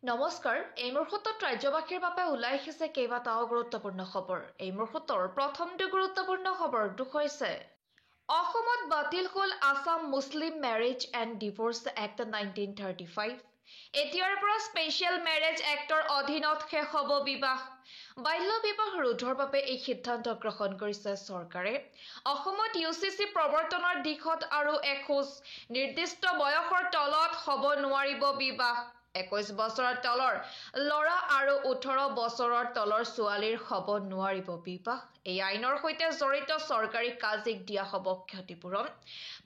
নমস্কাৰ এই মুহূৰ্তত ৰাজ্যবাসীৰ বাবে ওলাই আহিছে কেইবাটাও গুৰুত্বপূৰ্ণ খবৰ এই মুহূৰ্তৰ প্ৰথমটো গুৰুত্বপূৰ্ণ খবৰটো হৈছে অসমত বাতিল হ'ল আসাম মুছলিম মেৰেজ এণ্ড ডিভোৰ্স এক্ট 1935 এতিয়াৰ পৰা স্পেচিয়েল মেৰেজ এক্টৰ অধীনত শেষ হ'ব বিবাহ বাল্য বিবাহ ৰোধৰ বাবে এই সিদ্ধান্ত গ্ৰহণ কৰিছে চৰকাৰে অসমত ইউচিচি প্ৰৱৰ্তনৰ দিশত আৰু এখোজ নিৰ্দিষ্ট বয়সৰ তলত হ'ব নোৱাৰিব বিবাহ 21 বছৰৰ তলৰ লৰা আৰু 18 বছৰৰ তলৰ ছোৱালীৰ হ'ব নোৱাৰিব বিবাহ এই আইনৰ সৈতে জড়িত চৰকাৰী কাজিক দিয়া হ'ব ক্ষতিপূৰণ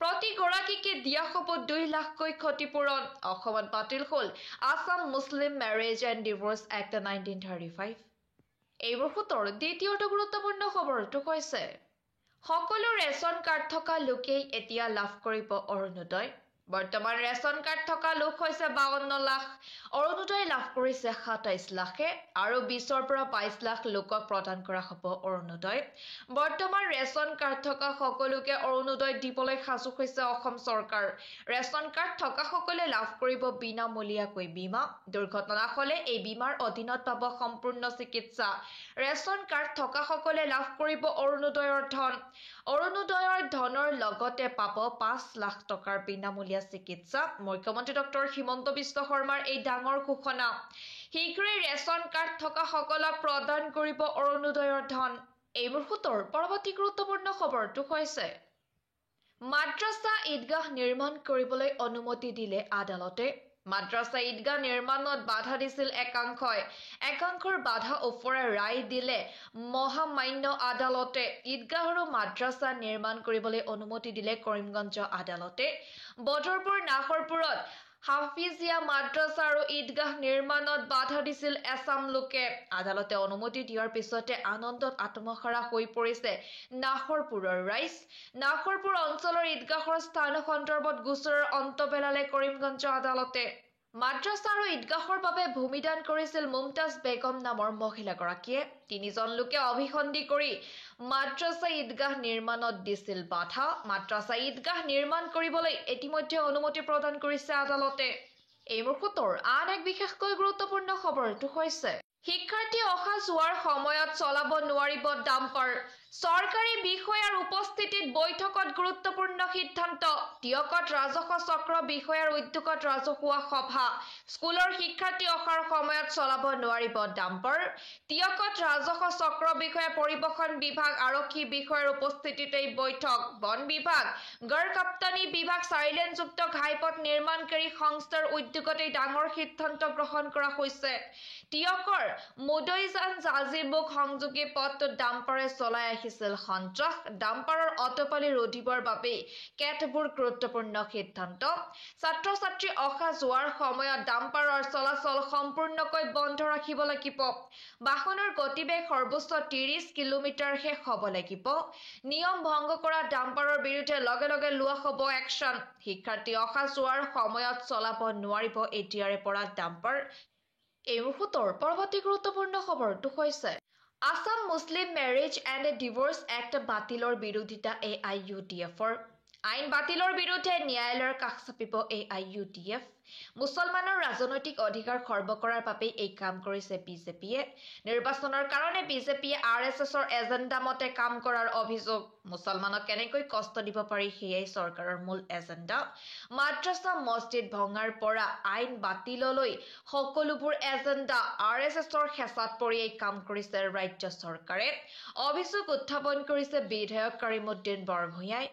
প্ৰতি গৰাকীকে দিয়া হ'ব 2 লাখকৈ ক্ষতিপূৰণ অসমত বাতিল হ'ল আসাম মুছলিম মেৰেজ এণ্ড ডিভোৰ্স এক্ট 1935 এই মুহূৰ্তৰ দ্বিতীয়টো গুৰুত্বপূৰ্ণ খবৰটো হৈছে সকলো ৰেচন কাৰ্ড থকা লোকেই এতিয়া লাভ কৰিব অৰুণোদয় বৰ্তমান ৰেচন কাৰ্ড থকা লোক হৈছে 52 লাখ অৰুণোদয় লাভ কৰিছে 27 লাখে আৰু 20 পৰা 22 লাখ লোকক প্ৰদান কৰা হ'ব অৰুণোদয় বৰ্তমান ৰেচন কাৰ্ড থকা সকলোকে অৰুণোদয় দিবলৈ সাজু হৈছে অসম চৰকাৰ ৰেচন কাৰ্ড থকা সকলে লাভ কৰিব বিনামূলীয়াকৈ বীমা দুৰ্ঘটনা হ'লে এই বীমাৰ অধীনত পাব সম্পূৰ্ণ চিকিৎসা ৰেচন কাৰ্ড থকা সকলে লাভ কৰিব অৰুণোদয়ৰ ধনৰ লগতে পাব 5 লাখ টকাৰ বিনামূলীয়া চিকিৎসা মুখ্যমন্ত্ৰী ডক্টৰ হিমন্ত বিশ্ব শৰ্মাৰ এই ডাঙৰ ঘোষণা শীঘ্ৰেই ৰেচন কাৰ্ড থকা সকলক প্ৰদান কৰিব অৰুণোদয়ৰ ধন এই মুহূৰ্তৰ পৰৱৰ্তী গুৰুত্বপূৰ্ণ খবৰটো হৈছে মাদ্ৰাসা ঈদগাহ নিৰ্মাণ কৰিবলৈ অনুমতি দিলে আদালতে মাদ্ৰাসা ঈদগাহ নিৰ্মাণত বাধা দিছিল একাংশৰ বাধা ওপৰাই ৰায় দিলে মহামান্য আদালতে ঈদগাহ আৰু মাদ্ৰাসা নিৰ্মাণ কৰিবলৈ অনুমতি দিলে কৰিমগঞ্জ আদালতে বদৰপুৰ নাহৰপুৰত হাফিজিয়া মাদ্ৰাসা আৰু ঈদগাহ নিৰ্মাণত বাধা দিছিল এছাম লোকে আদালতে অনুমতি দিয়াৰ পিছতে আনন্দত আত্মহাৰা হৈ পৰিছে নাহৰপুৰৰ ৰাইজ নাহৰপুৰ অঞ্চলৰ ঈদগাহৰ স্থান সন্দৰ্ভত গোচৰৰ অন্ত পেলালে কৰিমগঞ্জ আদালতে মাদ্ৰাসা আৰু ঈদগাহৰ বাবে ভূমিদান কৰিছিল মুমতাজ বেগম নামৰ মহিলাগৰাকীয়ে 3জন লোকে অভিসন্ধি কৰি মাদ্ৰাসা ঈদগাহ নিৰ্মাণত দিছিল বাধা মাদ্ৰাসা ঈদগাহ নিৰ্মাণ কৰিবলৈ ইতিমধ্যে অনুমতি প্ৰদান কৰিছে আদালতে এই মুহূৰ্তৰ আন এক বিশেষকৈ গুৰুত্বপূৰ্ণ খবৰটো হৈছে শিক্ষাৰ্থী অহা যোৱাৰ সময়ত চলাব নোৱাৰিব ডাম্পাৰ চৰকাৰী বিষয়াৰ উপস্থিতিত বৈঠকত গুৰুত্বপূৰ্ণ সিদ্ধান্ত টিয়কত ৰাজহ চক্ৰ বিষয়াৰ উদ্যোগত ৰাজহুৱা সভা স্কুলৰ শিক্ষাৰ্থী অহাৰ সময়ত চলাব নোৱাৰিব ডাম্পাৰ টিয়কত ৰাজহ চক্ৰ বিষয়া পৰিবহণ বিভাগ আৰক্ষী বিষয়াৰ উপস্থিতিত এই বৈঠক বন বিভাগ গড় কাপ্তানি বিভাগ চাৰিলেনযুক্ত ঘাইপথ নিৰ্মাণকাৰী সংস্থাৰ উদ্যোগত এই ডাঙৰ সিদ্ধান্ত গ্ৰহণ কৰা হৈছে টিয়কৰ মুদৈজান জাজিবুক সংযোগী পথটোত ডাম্পাৰে চলাই আহিছিল সন্ত্ৰাস ডাম্পাৰৰ অটপালি ৰোধিবৰ বাবে কেতবোৰ গুৰুত্বপূৰ্ণ সিদ্ধান্ত ছাত্ৰ-ছাত্ৰী অহা যোৱাৰ সময়ত ডাম্পাৰৰ চলাচল সম্পূৰ্ণকৈ বন্ধ ৰাখিব লাগিব বাহনৰ গতিবেগ সৰ্বোচ্চ 30 কিলোমিটাৰহে হ'ব লাগিব নিয়ম ভংগ কৰা ডাম্পাৰৰ বিৰুদ্ধে লগে লগে লোৱা হ'ব একশ্যন শিক্ষাৰ্থী অহা যোৱাৰ সময়ত চলাব নোৱাৰিব এতিয়াৰে পৰা ডাম্পাৰ এই মুহূৰ্তৰ পৰৱৰ্তী গুৰুত্বপূৰ্ণ খবৰটো হৈছে আসাম মুছলিম মেৰেজ এণ্ড ডিভোৰ্স এক্ট বাতিলৰ বিৰোধিতা AIUDFৰ আইন বাতিলৰ বিৰুদ্ধে ন্যায়ালয়ৰ কাষ চাপিব AIUDF মুছলমানৰ ৰাজনৈতিক অধিকাৰ খৰ্ব কৰাৰ বাবে এই কাম কৰিছে বিজেপিয়ে নিৰ্বাচনৰ কাৰণে বিজেপিয়ে RSSৰ এজেণ্ডা মতে কাম কৰাৰ অভিযোগ মুছলমানক কেনেকৈ কষ্ট দিব পাৰি সেয়াই চৰকাৰৰ মূল এজেণ্ডা মাদ্ৰাসা মছজিদ ভঙাৰ পৰা আইন বাতিললৈ সকলোবোৰ এজেণ্ডা RSSৰ হেঁচাত পৰি এই কাম কৰিছে ৰাজ্য চৰকাৰে অভিযোগ উত্থাপন কৰিছে বিধায়ক কৰিমউদ্দিন বৰভূঞাই